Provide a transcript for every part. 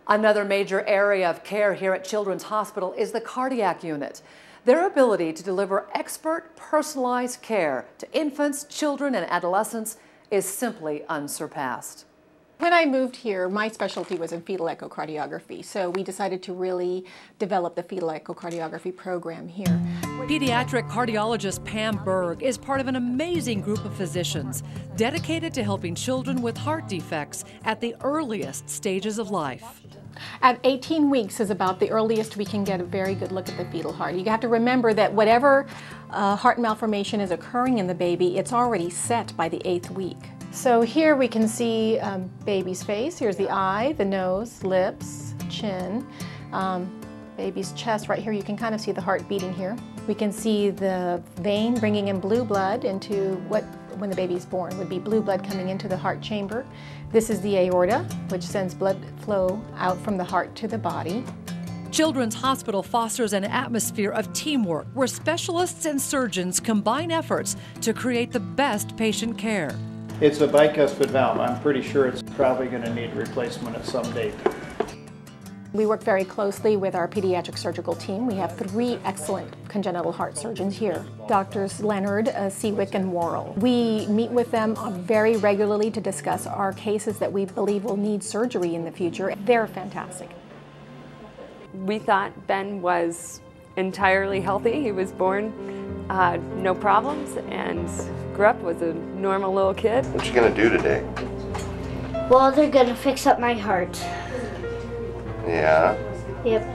Another major area of care here at Children's Hospital is the cardiac unit. Their ability to deliver expert, personalized care to infants, children, and adolescents is simply unsurpassed. When I moved here, my specialty was in fetal echocardiography, so we decided to really develop the fetal echocardiography program here. Pediatric cardiologist Pam Berg is part of an amazing group of physicians dedicated to helping children with heart defects at the earliest stages of life. At 18 weeks is about the earliest we can get a very good look at the fetal heart. You have to remember that whatever heart malformation is occurring in the baby, it's already set by the 8th week. So here we can see baby's face. Here's the eye, the nose, lips, chin, baby's chest. Right here you can kind of see the heart beating here. We can see the vein bringing in blue blood into what, when the baby's born, would be blue blood coming into the heart chamber. This is the aorta, which sends blood flow out from the heart to the body. Children's Hospital fosters an atmosphere of teamwork where specialists and surgeons combine efforts to create the best patient care. It's a bicuspid valve. I'm pretty sure it's probably going to need replacement at some date. We work very closely with our pediatric surgical team. We have 3 excellent congenital heart surgeons here, Doctors Leonard, Seawick, and Worrell. We meet with them very regularly to discuss our cases that we believe will need surgery in the future. They're fantastic. We thought Ben was entirely healthy. He was born no problems and grew up was a normal little kid. What you gonna do today? Well, they're gonna fix up my heart. Yeah? Yep.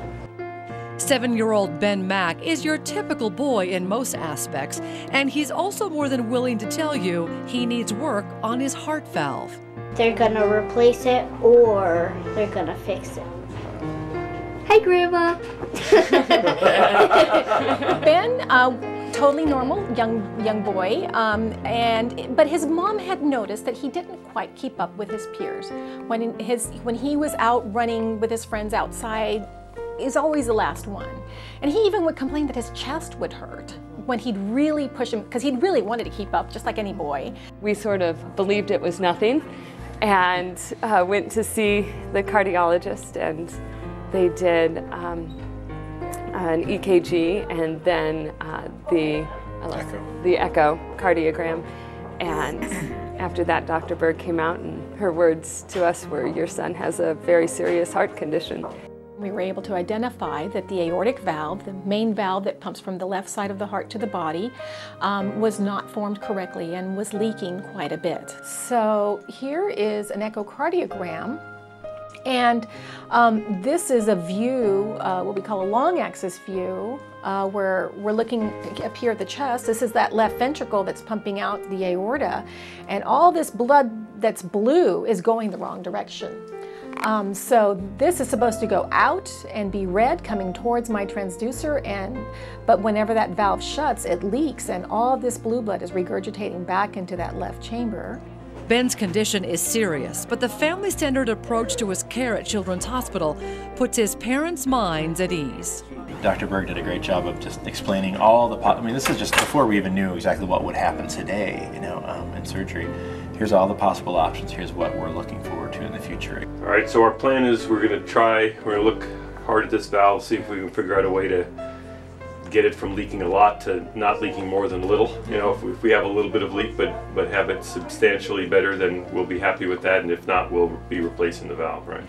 7-year-old Ben Mack is your typical boy in most aspects, and he's also more than willing to tell you he needs work on his heart valve. They're gonna replace it or they're gonna fix it. Hi, Grandma. Ben, totally normal young boy, but his mom had noticed that he didn't quite keep up with his peers. When he was out running with his friends outside, he's always the last one. And he even would complain that his chest would hurt when he'd really push him, because he'd really wanted to keep up, just like any boy. We sort of believed it was nothing and went to see the cardiologist, and they did an EKG and then the echocardiogram. And after that, Dr. Berg came out, and her words to us were, "Your son has a very serious heart condition." We were able to identify that the aortic valve, the main valve that pumps from the left side of the heart to the body, was not formed correctly and was leaking quite a bit. So here is an echocardiogram. And this is a view, what we call a long axis view, where we're looking up here at the chest. This is that left ventricle that's pumping out the aorta, and all this blood that's blue is going the wrong direction. So this is supposed to go out and be red coming towards my transducer, but whenever that valve shuts, it leaks, and all this blue blood is regurgitating back into that left chamber. Ben's condition is serious, but the family-centered approach to his care at Children's Hospital puts his parents' minds at ease. Dr. Berg did a great job of just explaining all the, I mean, this is just before we even knew exactly what would happen today, you know, in surgery. Here's all the possible options. Here's what we're looking forward to in the future. All right, so our plan is we're going to look hard at this valve, see if we can figure out a way to get it from leaking a lot to not leaking more than a little. You know, if we have a little bit of leak but have it substantially better, then we'll be happy with that, and if not, we'll be replacing the valve, right?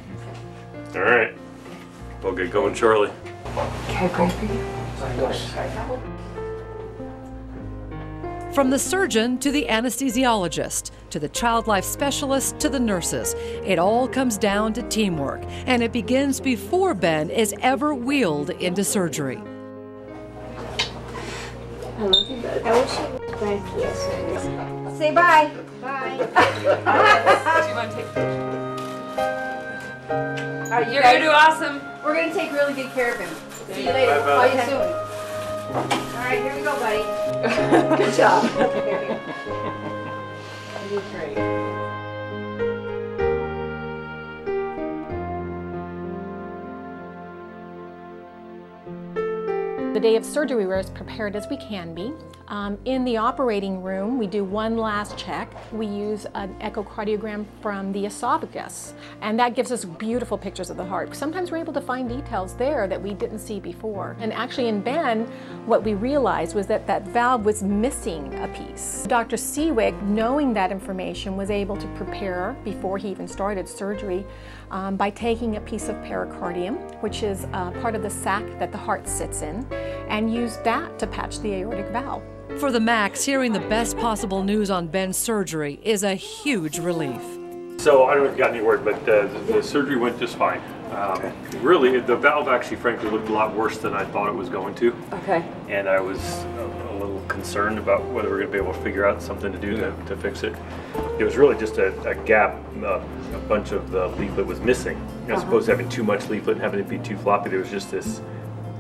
All right, we'll get going shortly. From the surgeon to the anesthesiologist, to the child life specialist, to the nurses, it all comes down to teamwork, and it begins before Ben is ever wheeled into surgery. I love you, bud. I wish you was grandkids. Say bye. Bye. Do you want to take pictures? All right, you're going to do awesome. We're going to take really good care of him. See you later. Bye, Call you soon. All right, here we go, buddy. Good job. You did great. The day of surgery, we were as prepared as we can be. In the operating room, we do one last check. We use an echocardiogram from the esophagus, and that gives us beautiful pictures of the heart. Sometimes we're able to find details there that we didn't see before. And actually in Ben, what we realized was that that valve was missing a piece. Dr. Seawick, knowing that information, was able to prepare before he even started surgery by taking a piece of pericardium, which is part of the sac that the heart sits in, and use that to patch the aortic valve. For the Macs, hearing the best possible news on Ben's surgery is a huge relief. So I don't know if you got any word, but the surgery went just fine. Really, the valve actually, frankly, looked a lot worse than I thought it was going to. Okay. And I was a little concerned about whether we're going to be able to figure out something to do to fix it. It was really just a gap. A bunch of the leaflet was missing. As opposed to having too much leaflet and having it be too floppy, there was just this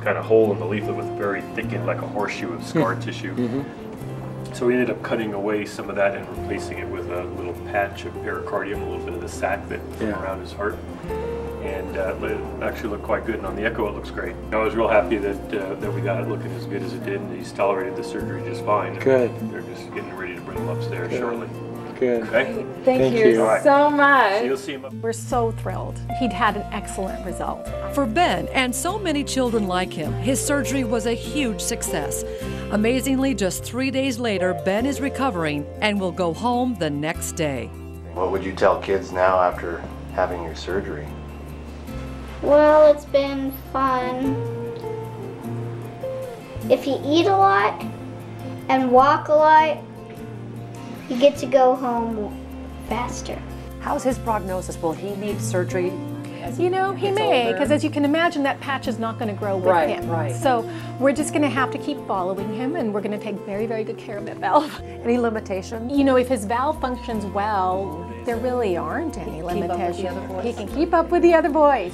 kind of hole in the leaflet with very thickened, like a horseshoe of scar tissue. So we ended up cutting away some of that and replacing it with a little patch of pericardium, a little bit of the sac that went around his heart. And it actually looked quite good, and on the echo it looks great. I was real happy that we got it looking as good as it did, and he's tolerated the surgery just fine. Good. They're just getting ready to bring him upstairs shortly. Good. Okay? Thank you so much. So you'll see him up. We're so thrilled. He'd had an excellent result. For Ben and so many children like him, his surgery was a huge success. Amazingly, just 3 days later, Ben is recovering and will go home the next day. What would you tell kids now after having your surgery? Well, it's been fun. If you eat a lot and walk a lot, you get to go home faster. How's his prognosis? Will he need surgery? You know, he may, because as you can imagine, that patch is not going to grow with him. Right. So we're just going to have to keep following him, and we're going to take very, very good care of that valve. Any limitations? You know, if his valve functions well, there really aren't any limitations. He can keep up with the other boys.